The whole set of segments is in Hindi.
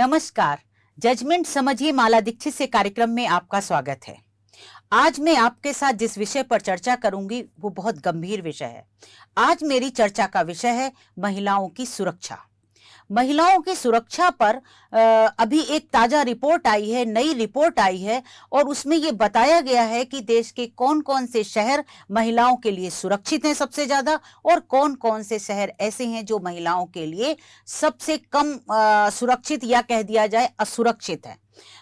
नमस्कार। जजमेंट समझिए माला दीक्षित से कार्यक्रम में आपका स्वागत है। आज मैं आपके साथ जिस विषय पर चर्चा करूंगी वो बहुत गंभीर विषय है। आज मेरी चर्चा का विषय है महिलाओं की सुरक्षा। महिलाओं की सुरक्षा पर अभी एक ताजा रिपोर्ट आई है, नई रिपोर्ट आई है और उसमें ये बताया गया है कि देश के कौन कौन से शहर महिलाओं के लिए सुरक्षित हैं सबसे ज्यादा और कौन कौन से शहर ऐसे हैं जो महिलाओं के लिए सबसे कम सुरक्षित या कह दिया जाए असुरक्षित है।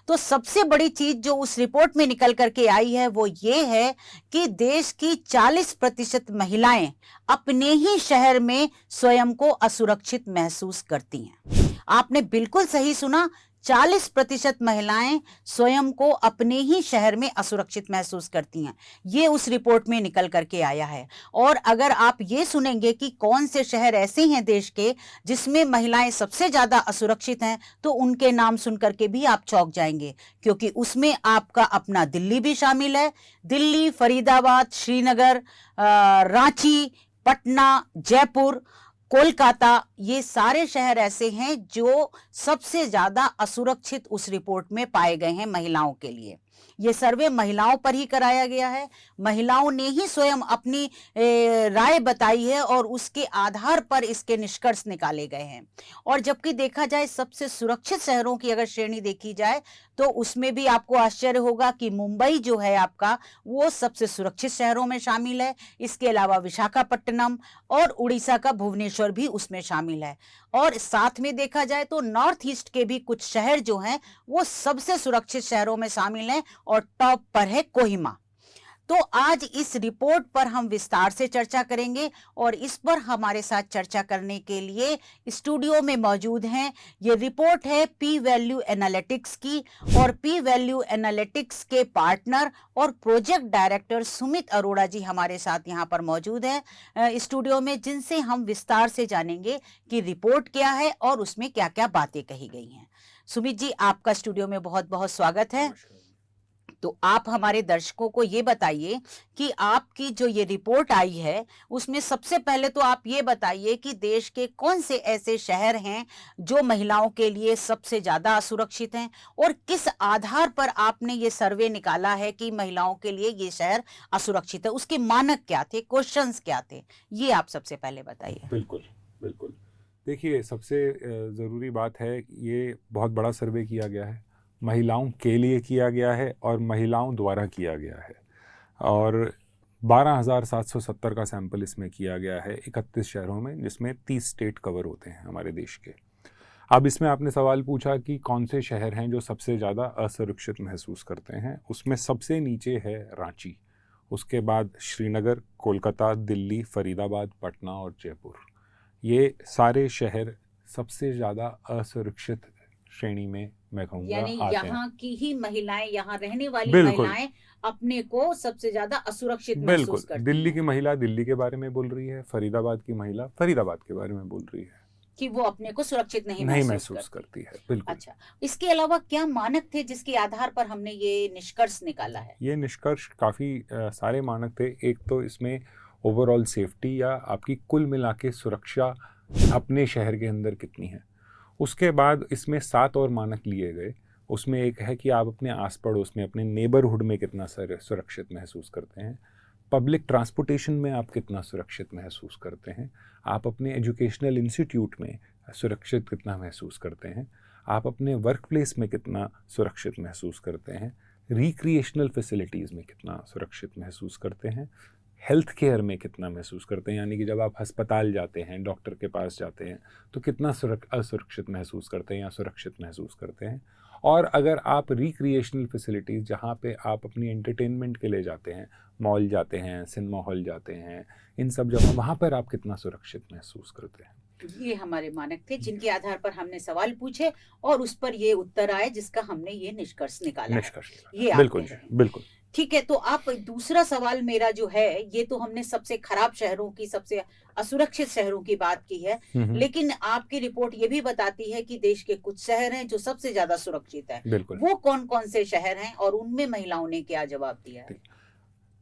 तो सबसे बड़ी चीज जो उस रिपोर्ट में निकल करके आई है वो ये है कि देश की 40% महिलाएं अपने ही शहर में स्वयं को असुरक्षित महसूस करती हैं। आपने बिल्कुल सही सुना, 40% महिलाएं स्वयं को अपने ही शहर में असुरक्षित महसूस करती हैं। ये उस रिपोर्ट में निकल करके आया है। और अगर आप ये सुनेंगे कि कौन से शहर ऐसे हैं देश के जिसमें महिलाएं सबसे ज्यादा असुरक्षित हैं, तो उनके नाम सुन करके भी आप चौंक जाएंगे, क्योंकि उसमें आपका अपना दिल्ली भी शामिल है। दिल्ली, फरीदाबाद, श्रीनगर, रांची, पटना, जयपुर, कोलकाता, ये सारे शहर ऐसे हैं जो सबसे ज्यादा असुरक्षित उस रिपोर्ट में पाए गए हैं महिलाओं के लिए। ये सर्वे महिलाओं पर ही कराया गया है। महिलाओं ने ही स्वयं अपनी राय बताई है और उसके आधार पर इसके निष्कर्ष निकाले गए हैं। और जबकि देखा जाए सबसे सुरक्षित शहरों की अगर श्रेणी देखी जाए तो उसमें भी आपको आश्चर्य होगा कि मुंबई जो है आपका, वो सबसे सुरक्षित शहरों में शामिल है। इसके अलावा विशाखापट्टनम और उड़ीसा का भुवनेश्वर भी उसमें शामिल है। और साथ में देखा जाए तो नॉर्थ ईस्ट के भी कुछ शहर जो हैं वो सबसे सुरक्षित शहरों में शामिल हैं और टॉप पर है कोहिमा। तो आज इस रिपोर्ट पर हम विस्तार से चर्चा करेंगे और इस पर हमारे साथ चर्चा करने के लिए स्टूडियो में मौजूद हैं। ये रिपोर्ट है पी वैल्यू एनालिटिक्स की और पी वैल्यू एनालिटिक्स के पार्टनर और प्रोजेक्ट डायरेक्टर सुमित अरोड़ा जी हमारे साथ यहाँ पर मौजूद हैं स्टूडियो में, जिनसे हम विस्तार से जानेंगे कि रिपोर्ट क्या है और उसमें क्या क्या बातें कही गई हैं। सुमित जी, आपका स्टूडियो में बहुत बहुत स्वागत है। तो आप हमारे दर्शकों को ये बताइए कि आपकी जो ये रिपोर्ट आई है उसमें सबसे पहले तो आप ये बताइए कि देश के कौन से ऐसे शहर हैं जो महिलाओं के लिए सबसे ज्यादा असुरक्षित हैं और किस आधार पर आपने ये सर्वे निकाला है कि महिलाओं के लिए ये शहर असुरक्षित है। उसके मानक क्या थे, क्वेश्चंस क्या थे, ये आप सबसे पहले बताइए। बिल्कुल बिल्कुल। देखिए, सबसे ज़रूरी बात है, ये बहुत बड़ा सर्वे किया गया है, महिलाओं के लिए किया गया है और महिलाओं द्वारा किया गया है और 12,770 का सैंपल इसमें किया गया है 31 शहरों में, जिसमें 30 स्टेट कवर होते हैं हमारे देश के। अब इसमें आपने सवाल पूछा कि कौन से शहर हैं जो सबसे ज़्यादा असुरक्षित महसूस करते हैं। उसमें सबसे नीचे है रांची, उसके बाद श्रीनगर, कोलकाता, दिल्ली, फरीदाबाद, पटना और जयपुर। ये सारे शहर सबसे ज़्यादा असुरक्षित श्रेणी में मैं कहूँगा यानी आते यहाँ की ही महिलाएं, यहाँ रहने वाली बिल्कुल महिलाएं अपने को सबसे ज्यादा असुरक्षित बिल्कुल। महसूस करती दिल्ली हैं की महिला दिल्ली के बारे में बोल रही है, फरीदाबाद की महिला फरीदाबाद के बारे में बोल रही है कि वो अपने को सुरक्षित नहीं महसूस करती है। बिल्कुल। अच्छा, इसके अलावा क्या मानक थे जिसके आधार पर हमने ये निष्कर्ष निकाला है? ये निष्कर्ष काफ़ी सारे मानक थे। एक तो इसमें ओवरऑल सेफ्टी या आपकी कुल मिला के सुरक्षा अपने शहर के अंदर कितनी है। उसके बाद इसमें 7 और मानक लिए गए। उसमें एक है कि आप अपने आस पड़ोस में, अपने नेबरहुड में कितना सुरक्षित महसूस करते हैं, पब्लिक ट्रांसपोर्टेशन में आप कितना सुरक्षित महसूस करते हैं, आप अपने एजुकेशनल इंस्टीट्यूट में सुरक्षित कितना महसूस करते हैं, आप अपने वर्क प्लेस में कितना सुरक्षित महसूस करते हैं, रिक्रिएशनल फैसिलिटीज़ में कितना सुरक्षित महसूस करते हैं, हेल्थ केयर में कितना महसूस करते हैं, यानी कि जब आप अस्पताल जाते हैं, डॉक्टर के पास जाते हैं, तो कितना असुरक्षित महसूस करते हैं या सुरक्षित महसूस करते हैं। और अगर आप रिक्रिएशनल फैसिलिटीज़, जहाँ पे आप अपनी एंटरटेनमेंट के लिए जाते हैं, मॉल जाते हैं, सिनेमा हॉल जाते हैं, इन सब जगह वहाँ पर आप कितना सुरक्षित महसूस करते हैं। ये हमारे मानक थे जिनके आधार पर हमने सवाल पूछे और उस पर ये उत्तर आए जिसका हमने ये निष्कर्ष निकाला ये बिल्कुल बिल्कुल। ठीक है, तो आप दूसरा सवाल मेरा जो है, ये तो हमने सबसे खराब शहरों की, सबसे असुरक्षित शहरों की बात की है, लेकिन आपकी रिपोर्ट ये भी बताती है कि देश के कुछ शहर हैं जो सबसे ज्यादा सुरक्षित है। वो कौन कौन से शहर हैं और उनमें महिलाओं ने क्या जवाब दिया है?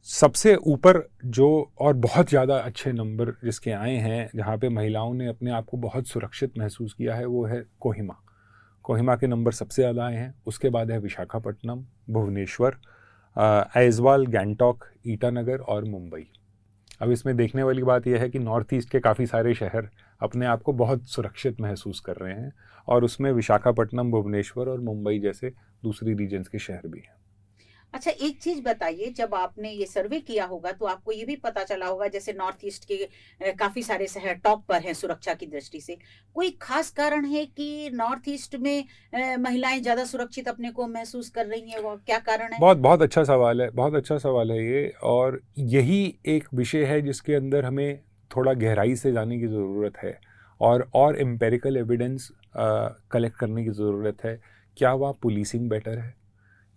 सबसे ऊपर जो और बहुत ज़्यादा अच्छे नंबर जिसके आए हैं, जहाँ पे महिलाओं ने अपने आप को बहुत सुरक्षित महसूस किया है, वो है कोहिमा। कोहिमा के नंबर सबसे ज़्यादा आए हैं, उसके बाद है विशाखापट्टनम, भुवनेश्वर, आइजवाल, गैंगटॉक, ईटानगर और मुंबई। अब इसमें देखने वाली बात यह है कि नॉर्थ ईस्ट के काफ़ी सारे शहर अपने आप को बहुत सुरक्षित महसूस कर रहे हैं, और उसमें विशाखापट्टनम, भुवनेश्वर और मुंबई जैसे दूसरी रीजन्स के शहर भी हैं। अच्छा, एक चीज बताइए, जब आपने ये सर्वे किया होगा तो आपको ये भी पता चला होगा जैसे नॉर्थ ईस्ट के काफी सारे शहर टॉप पर हैं सुरक्षा की दृष्टि से। कोई खास कारण है कि नॉर्थ ईस्ट में महिलाएं ज्यादा सुरक्षित अपने को महसूस कर रही हैं? वो क्या कारण है? बहुत बहुत अच्छा सवाल है, बहुत अच्छा सवाल है ये, और यही एक विषय है जिसके अंदर हमें थोड़ा गहराई से जाने की ज़रूरत है और एम्पेरिकल एविडेंस कलेक्ट करने की ज़रूरत है। क्या वहाँ पुलिसिंग बेटर है?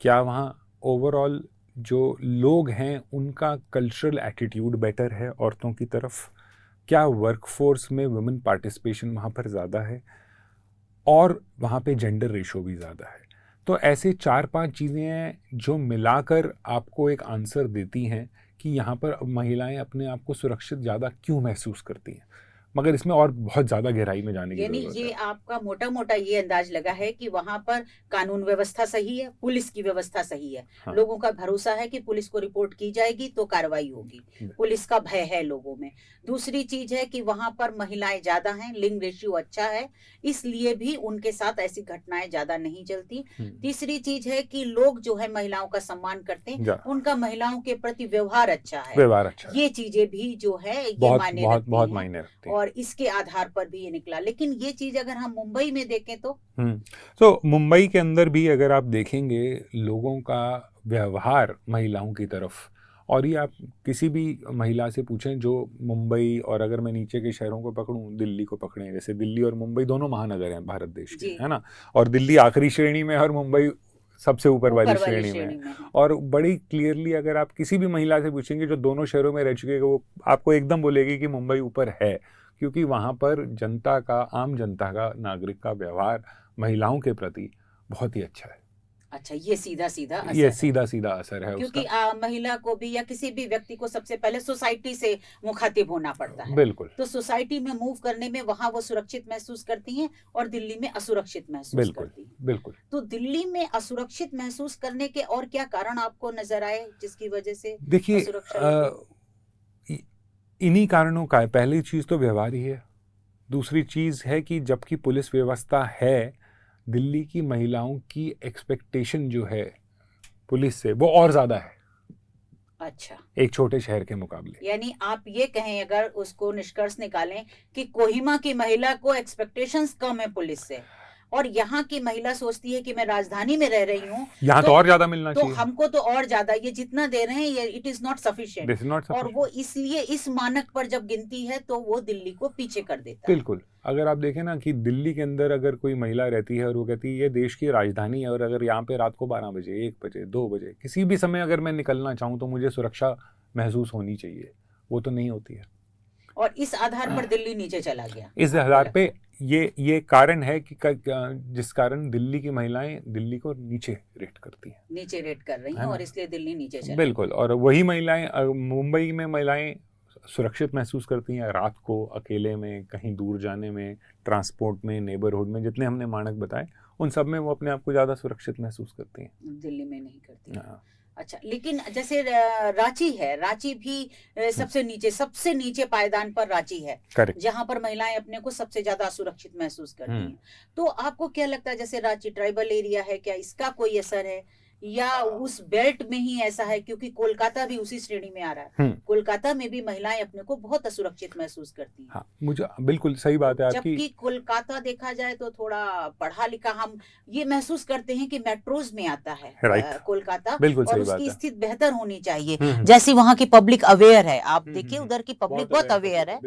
क्या वहाँ ओवरऑल जो लोग हैं उनका कल्चरल एटीट्यूड बेटर है औरतों की तरफ? क्या वर्कफोर्स में वुमेन पार्टिसिपेशन वहाँ पर ज़्यादा है? और वहाँ पे जेंडर रेशो भी ज़्यादा है। तो ऐसे 4-5 चीज़ें हैं जो मिलाकर आपको एक आंसर देती हैं कि यहाँ पर महिलाएं अपने आप को सुरक्षित ज़्यादा क्यों महसूस करती हैं। मगर इसमें और बहुत ज़्यादा गहराई में जाने की यानी ज़रूरत ये है। आपका मोटा मोटा ये अंदाज लगा है कि वहां पर कानून व्यवस्था सही है, पुलिस की व्यवस्था सही है, हाँ। लोगों का भरोसा है कि पुलिस को रिपोर्ट की जाएगी तो कार्रवाई होगी, पुलिस का भय है लोगों में। दूसरी चीज है कि वहां पर महिलाएं ज्यादा हैं, लिंग रेशियो अच्छा है, इसलिए भी उनके साथ ऐसी घटनाएं ज्यादा नहीं चलती। तीसरी चीज है कि लोग जो है महिलाओं का सम्मान करते हैं, उनका महिलाओं के प्रति व्यवहार अच्छा है। व्यवहार अच्छा है। ये चीजें भी जो है ये बहुत मायने बहुत रखती बहुत हैं, मायने रखती हैं। और इसके आधार पर भी ये निकला। लेकिन ये चीज अगर हम मुंबई में देखें तो मुंबई के अंदर भी अगर आप देखेंगे लोगों का व्यवहार महिलाओं की तरफ, और ये आप किसी भी महिला से पूछें जो मुंबई, और अगर मैं नीचे के शहरों को पकड़ूं, दिल्ली को पकड़ें, जैसे दिल्ली और मुंबई दोनों महानगर हैं भारत देश के, है ना, और दिल्ली आखिरी श्रेणी में और मुंबई सबसे ऊपर वाली श्रेणी में है। और बड़ी क्लियरली अगर आप किसी भी महिला से पूछेंगे जो दोनों शहरों में रह चुके हैं, वो आपको एकदम बोलेगी कि मुंबई ऊपर है, क्योंकि वहाँ पर जनता का, आम जनता का, नागरिक का व्यवहार महिलाओं के प्रति बहुत ही अच्छा है। अच्छा, ये सीधा सीधा असर है क्योंकि महिला को भी या किसी भी व्यक्ति को सबसे पहले सोसाइटी से मुखातिब होना पड़ता है। बिल्कुल। तो सोसाइटी में मूव करने में वहां वो सुरक्षित महसूस करती हैं और दिल्ली में असुरक्षित महसूस करती हैं। बिल्कुल। तो दिल्ली में असुरक्षित महसूस करने के और क्या कारण आपको नजर आए जिसकी वजह से? देखिए, इन्हीं कारणों का है। पहली चीज तो व्यवहार ही है। दूसरी चीज है कि जबकि पुलिस व्यवस्था है, दिल्ली की महिलाओं की एक्सपेक्टेशन जो है पुलिस से वो और ज्यादा है। अच्छा, एक छोटे शहर के मुकाबले। यानी आप ये कहें, अगर उसको निष्कर्ष निकालें कि कोहिमा की महिला को एक्सपेक्टेशंस कम है पुलिस से, और यहाँ की महिला सोचती है कि मैं राजधानी में रह रही हूँ, यहाँ तो और ज्यादा मिलना चाहिए, तो हमको तो और ज्यादा, ये जितना दे रहे हैं ये इट इज नॉट सफिशिएंट, और वो इसलिए इस मानक पर जब गिनती है तो वो दिल्ली को पीछे कर देता है। बिल्कुल। अगर आप देखें ना कि दिल्ली के अंदर अगर कोई महिला रहती है और वो कहती है ये देश की राजधानी है, और अगर यहाँ पे रात को 12 बजे, 1 बजे, 2 बजे, किसी भी समय अगर मैं निकलना चाहूँ तो मुझे सुरक्षा महसूस होनी चाहिए, वो तो नहीं होती है। और इस आधार पर दिल्ली नीचे चला गया। इस आधार पे ये कारण है कि जिस कारण दिल्ली की महिलाएं दिल्ली को नीचे रेट करती हैं, नीचे रेट कर रही हैं, और इसलिए दिल्ली नीचे चला। बिल्कुल। और वही महिलाएं, मुंबई में महिलाएं सुरक्षित महसूस करती हैं रात को, अकेले में, कहीं दूर जाने में, ट्रांसपोर्ट में, नेबरहुड में, जितने हमने मानक बताए उन सब में वो अपने आप को ज़्यादा सुरक्षित महसूस करती हैं। दिल्ली में नहीं करती। अच्छा, लेकिन जैसे रांची है, रांची भी सबसे नीचे पायदान पर रांची है, जहां पर महिलाएं अपने को सबसे ज्यादा असुरक्षित महसूस करती हैं। तो आपको क्या लगता है, जैसे रांची ट्राइबल एरिया है, क्या इसका कोई असर है, या उस बेल्ट में ही ऐसा है? क्योंकि कोलकाता भी उसी श्रेणी में आ रहा है, कोलकाता में भी महिलाएं अपने को बहुत असुरक्षित महसूस करती हैं। हाँ, मुझे बिल्कुल सही बात है आपकी। जबकि कोलकाता देखा जाए तो थोड़ा पढ़ा लिखा, हम ये महसूस करते हैं कि मेट्रोज में आता है कोलकाता, और उसकी स्थिति बेहतर होनी चाहिए। जैसी वहाँ की पब्लिक अवेयर है, आप देखिए उधर की पब्लिक बहुत अवेयर है,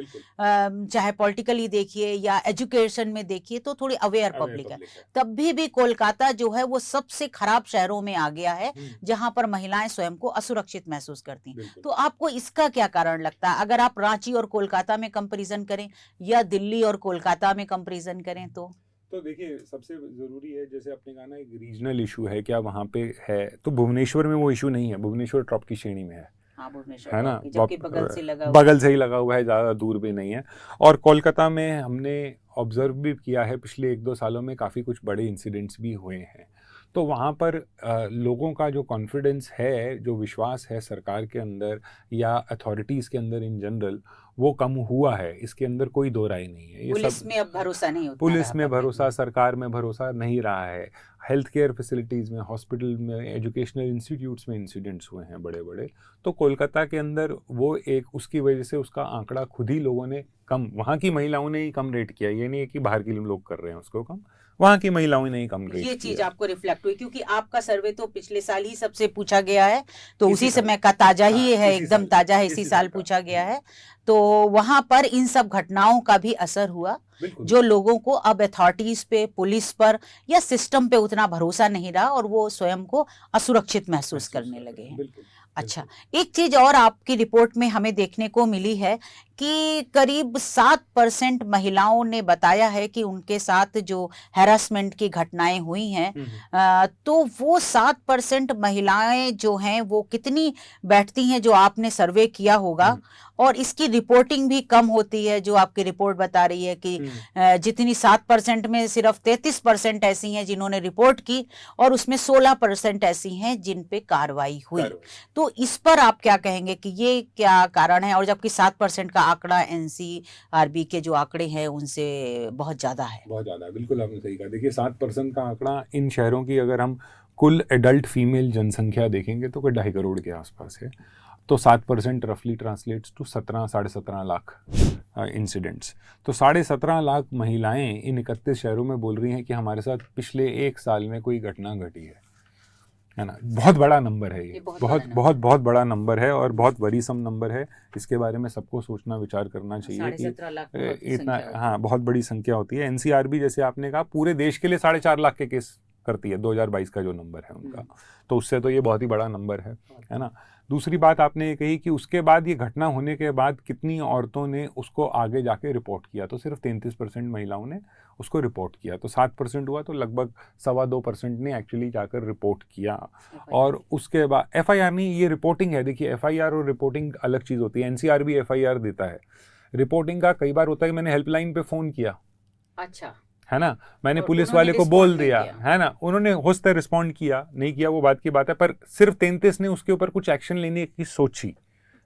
चाहे पॉलिटिकली देखिए या एजुकेशन में देखिए, तो थोड़ी अवेयर पब्लिक है। तब भी कोलकाता जो है वो सबसे खराब शहरों में आ गया है जहां पर महिलाएं स्वयं को असुरक्षित महसूस करती हैं। तो आपको इसका क्या कारण लगता है, अगर आप रांची और कोलकाता में कंपैरिजन करें या दिल्ली और कोलकाता में कंपैरिजन करें? तो देखिए, सबसे जरूरी है, जैसे आपने कहा ना, एक रीजनल इशू है, क्या वहाँ पे है, तो भुवनेश्वर में वो इशू नहीं है, भुवनेश्वर टॉप की श्रेणी में है। हाँ, भुवनेश्वर है ना, की, जबकि बगल से लगा हुआ बगल से ही लगा हुआ है, ज़्यादा दूर भी नहीं है। और कोलकाता में हमने ऑब्जर्व भी किया है पिछले 1-2 सालों में काफ़ी कुछ बड़े इंसिडेंट्स भी हुए हैं। तो वहाँ पर लोगों का जो कॉन्फिडेंस है, जो विश्वास है सरकार के अंदर या अथॉरिटीज़ के अंदर इन जनरल, वो कम हुआ है, इसके अंदर कोई दो राय नहीं है। ये पुलिस सब में अब भरोसा नहीं उतना पुलिस रहा में public भरोसा, सरकार में भरोसा नहीं रहा है। हेल्थ केयर फैसिलिटीज़ में, हॉस्पिटल में, एजुकेशनल इंस्टीट्यूट्स में इंसिडेंट्स हुए हैं बड़े बड़े। तो कोलकाता के अंदर वो एक उसकी वजह से उसका आंकड़ा खुद ही लोगों ने कम, वहाँ की महिलाओं ने ही कम रेट किया। ये नहीं है कि बाहर के लोग कर रहे हैं उसको कम, वहाँ की महिलाओं ने ही कम रेट ये किया। चीज आपको रिफ्लेक्ट हुई, क्योंकि आपका सर्वे तो पिछले साल ही सबसे पूछा गया है, तो इसी उसी साल। समय का ताजा ही हाँ, है, इसी एकदम साल, ताजा है, इसी इसी साल साल का। पूछा गया है। तो वहां पर इन सब घटनाओं का भी असर हुआ, बिल्कुल। जो लोगों को अब अथॉरिटीज पे, पुलिस पर या सिस्टम पे उतना भरोसा नहीं रहा और वो स्वयं को असुरक्षित महसूस करने लगे हैं। बिल्कुल। अच्छा, एक चीज और आपकी रिपोर्ट में हमें देखने को मिली है कि करीब 7% महिलाओं ने बताया है कि उनके साथ जो हैरासमेंट की घटनाएं हुई हैं, तो वो 7% महिलाएं जो हैं वो कितनी बैठती हैं, जो आपने सर्वे किया होगा, और इसकी रिपोर्टिंग भी कम होती है, जो आपकी रिपोर्ट बता रही है कि जितनी 7% में सिर्फ 33% ऐसी हैं जिन्होंने रिपोर्ट की, और उसमें 16% ऐसी हैं जिन पे कार्रवाई हुई। तो इस पर आप क्या कहेंगे कि ये क्या कारण है, और जबकि 7% का आंकड़ा एनसीआरबी के जो आंकड़े हैं उनसे बहुत ज्यादा है। बहुत ज़्यादा है, बिल्कुल आपने सही कहा। देखिए 7% का आंकड़ा इन शहरों की, अगर हम कुल एडल्ट फीमेल जनसंख्या देखेंगे तो कोई 2.5 करोड़ के आसपास है। तो 7% रफली ट्रांसलेट्स टू 17-17.5 लाख इंसिडेंट्स। तो 17.5 लाख महिलाएं इन 31 शहरों में बोल रही हैं कि हमारे साथ पिछले 1 साल में कोई घटना घटी है ना। बहुत बड़ा नंबर है ये, बहुत बहुत बहुत बड़ा नंबर है और बहुत वरीसम नंबर है। इसके बारे में सबको सोचना विचार करना चाहिए कि 17.5 लाख इतना, हाँ, बहुत बड़ी संख्या होती है। एनसीआरबी जैसे आपने कहा पूरे देश के लिए 4.5 लाख के केस करती है, 2022 का जो नंबर है उनका, तो उससे तो ये बहुत ही बड़ा नंबर है ना। दूसरी बात आपने ये कही कि उसके बाद, ये घटना होने के बाद कितनी औरतों ने उसको आगे जाके रिपोर्ट किया, तो सिर्फ 33% महिलाओं ने उसको रिपोर्ट किया। तो 7% हुआ, तो लगभग 2.25% ने एक्चुअली जाकर रिपोर्ट किया। और उसके बाद एफआईआर नहीं, ये रिपोर्टिंग है। देखिए एफआईआर और रिपोर्टिंग अलग चीज़ होती है। एनसीआर भी एफआईआर देता है, रिपोर्टिंग का कई बार होता है कि मैंने हेल्पलाइन पे फ़ोन किया, अच्छा, है ना, मैंने और पुलिस उन्होंने वाले को respond बोल नहीं दिया, किया। है ना, उन्होंने होस्ते रिस्पॉन्ड किया नहीं किया वो बात की बात है, पर सिर्फ 33 ने उसके ऊपर कुछ एक्शन लेने की सोची,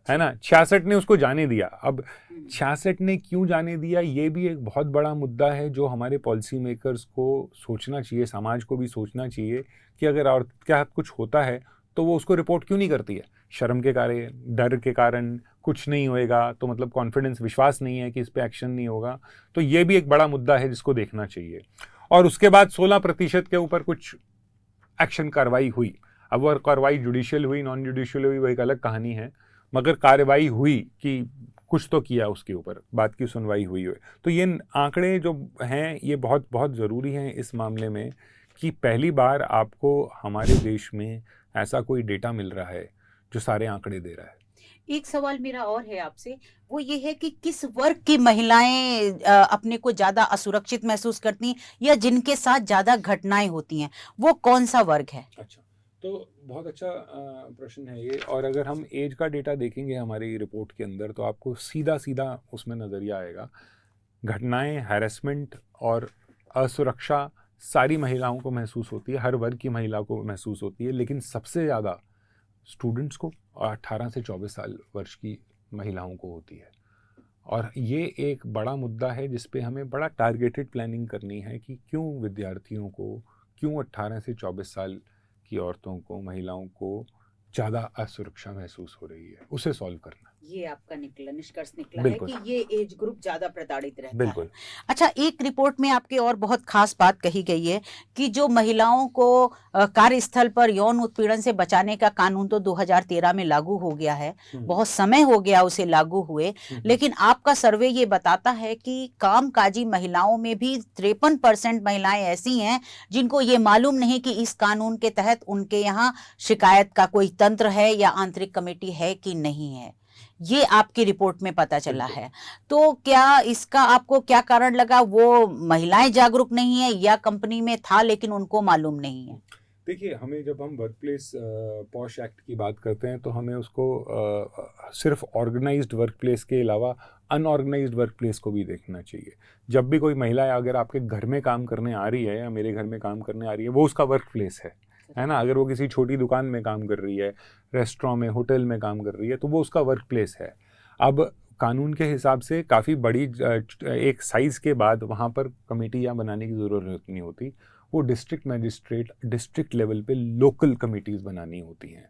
है ना। 66 ने उसको जाने दिया। अब 66 ने क्यों जाने दिया, ये भी एक बहुत बड़ा मुद्दा है जो हमारे पॉलिसी मेकर्स को सोचना चाहिए, समाज को भी सोचना चाहिए कि अगर औरत के साथ कुछ होता है तो वो उसको रिपोर्ट क्यों नहीं करती है। शर्म के कारण, डर के कारण, कुछ नहीं होएगा तो मतलब कॉन्फिडेंस, विश्वास नहीं है कि इस पे एक्शन नहीं होगा। तो ये भी एक बड़ा मुद्दा है जिसको देखना चाहिए। और उसके बाद 16% के ऊपर कुछ एक्शन कार्रवाई हुई। अब वो कार्रवाई जुडिशियल हुई, नॉन जुडिशियल हुई, वो एक अलग कहानी है, मगर कार्रवाई हुई कि कुछ तो किया, उसके ऊपर बात की सुनवाई हुई है। तो ये आंकड़े जो हैं ये बहुत बहुत ज़रूरी हैं इस मामले में, कि पहली बार आपको हमारे देश में ऐसा कोई डेटा मिल रहा है जो सारे आंकड़े दे रहा है। एक सवाल मेरा और है आपसे, वो ये है कि किस वर्ग की महिलाएं अपने को ज्यादा असुरक्षित महसूस करती हैं, या जिनके साथ ज्यादा घटनाएं होती हैं, वो कौन सा वर्ग है? अच्छा, तो बहुत अच्छा प्रश्न है ये। और अगर हम एज का डेटा देखेंगे हमारी रिपोर्ट के अंदर तो आपको सीधा सीधा उसमें नज़रिया आएगा। घटनाएं, हैरेसमेंट और असुरक्षा सारी महिलाओं को महसूस होती है, हर वर्ग की महिला को महसूस होती है, लेकिन सबसे ज़्यादा स्टूडेंट्स को और 18 से 24 साल वर्ष की महिलाओं को होती है। और ये एक बड़ा मुद्दा है जिस पे हमें बड़ा टारगेटेड प्लानिंग करनी है कि क्यों विद्यार्थियों को, क्यों 18 से 24 साल की औरतों को, महिलाओं को ज़्यादा असुरक्षा महसूस हो रही है, उसे सॉल्व करना। ये आपका निष्कर्ष निकला है कि ये एज ग्रुप ज्यादा प्रताड़ित रहता बिल्कुल है। अच्छा, एक रिपोर्ट में आपकी और बहुत खास बात कही गई है कि जो महिलाओं को कार्यस्थल पर यौन उत्पीड़न से बचाने का कानून तो 2013 में लागू हो गया है, बहुत समय हो गया उसे लागू हुए, लेकिन आपका सर्वे ये बताता है कि कामकाजी महिलाओं में भी 53% महिलाएं ऐसी हैं जिनको ये मालूम नहीं कि इस कानून के तहत उनके यहाँ शिकायत का कोई तंत्र है या आंतरिक कमेटी है कि नहीं है। ये आपकी रिपोर्ट में पता चला है। तो क्या इसका आपको क्या कारण लगा? वो महिलाएं जागरूक नहीं है, या कंपनी में था लेकिन उनको मालूम नहीं है? देखिए, हमें जब हम वर्क प्लेस पॉश एक्ट की बात करते हैं तो हमें उसको सिर्फ ऑर्गेनाइज्ड वर्क प्लेस के अलावा अनऑर्गेनाइज्ड वर्क प्लेस को भी देखना चाहिए। जब भी कोई महिला अगर आपके घर में काम करने आ रही है या मेरे घर में काम करने आ रही है, वो उसका वर्क प्लेस है ना। अगर वो किसी छोटी दुकान में काम कर रही है, रेस्टोरेंट में, होटल में काम कर रही है, तो वो उसका वर्क प्लेस है। अब कानून के हिसाब से काफ़ी बड़ी एक साइज़ के बाद वहाँ पर कमेटियाँ बनाने की ज़रूरत नहीं होती। वो डिस्ट्रिक्ट मैजिस्ट्रेट, डिस्ट्रिक्ट लेवल पे लोकल कमेटीज़ बनानी होती हैं।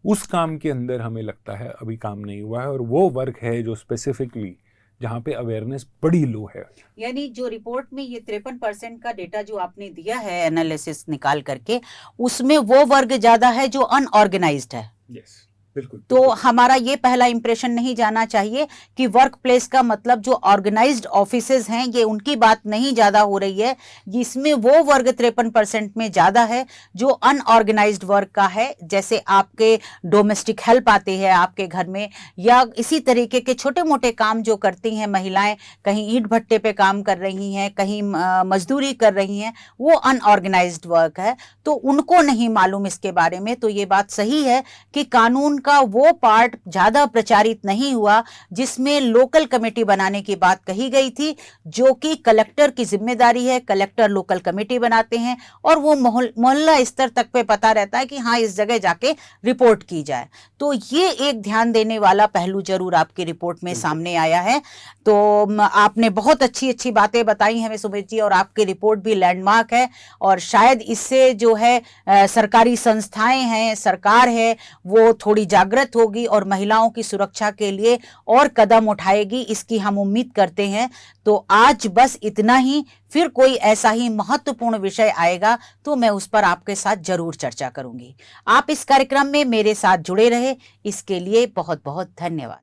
उस काम के अंदर हमें लगता है अभी काम नहीं हुआ है, और वो वर्क है जो स्पेसिफिकली जहाँ पे अवेयरनेस बड़ी लो है। यानी जो रिपोर्ट में ये 53% का डेटा जो आपने दिया है एनालिसिस निकाल करके, उसमें वो वर्ग ज्यादा है जो अनऑर्गेनाइज्ड है। यस, बिल्कुल। तो हमारा ये पहला इंप्रेशन नहीं जाना चाहिए कि वर्क प्लेस का मतलब जो ऑर्गेनाइज्ड ऑफिसेज हैं, ये उनकी बात नहीं ज्यादा हो रही है। इसमें वो वर्ग 53% में ज्यादा है जो अनऑर्गेनाइज्ड वर्क का है। जैसे आपके डोमेस्टिक हेल्प आते हैं आपके घर में, या इसी तरीके के छोटे मोटे काम जो करती हैं महिलाएं, कहीं ईंट भट्टे पे काम कर रही हैं, कहीं मजदूरी कर रही हैं, वो अनऑर्गेनाइज्ड वर्क है। तो उनको नहीं मालूम इसके बारे में। तो ये बात सही है कि कानून का वो पार्ट ज्यादा प्रचारित नहीं हुआ जिसमें लोकल कमेटी बनाने की बात कही गई थी, जो कि कलेक्टर की जिम्मेदारी है। कलेक्टर लोकल कमेटी बनाते हैं और वो मोहल्ला स्तर तक पे पता रहता है कि हाँ, इस जगह जाके रिपोर्ट की जाए। तो ये एक ध्यान देने वाला पहलू जरूर आपकी रिपोर्ट में सामने आया है। तो आपने बहुत अच्छी अच्छी बातें बताई हमें सुमित जी, और आपकी रिपोर्ट भी लैंडमार्क है। और शायद इससे जो है सरकारी संस्थाएं हैं, सरकार है, वो थोड़ी जागृत होगी और महिलाओं की सुरक्षा के लिए और कदम उठाएगी, इसकी हम उम्मीद करते हैं। तो आज बस इतना ही। फिर कोई ऐसा ही महत्वपूर्ण विषय आएगा तो मैं उस पर आपके साथ जरूर चर्चा करूंगी। आप इस कार्यक्रम में मेरे साथ जुड़े रहे, इसके लिए बहुत बहुत धन्यवाद।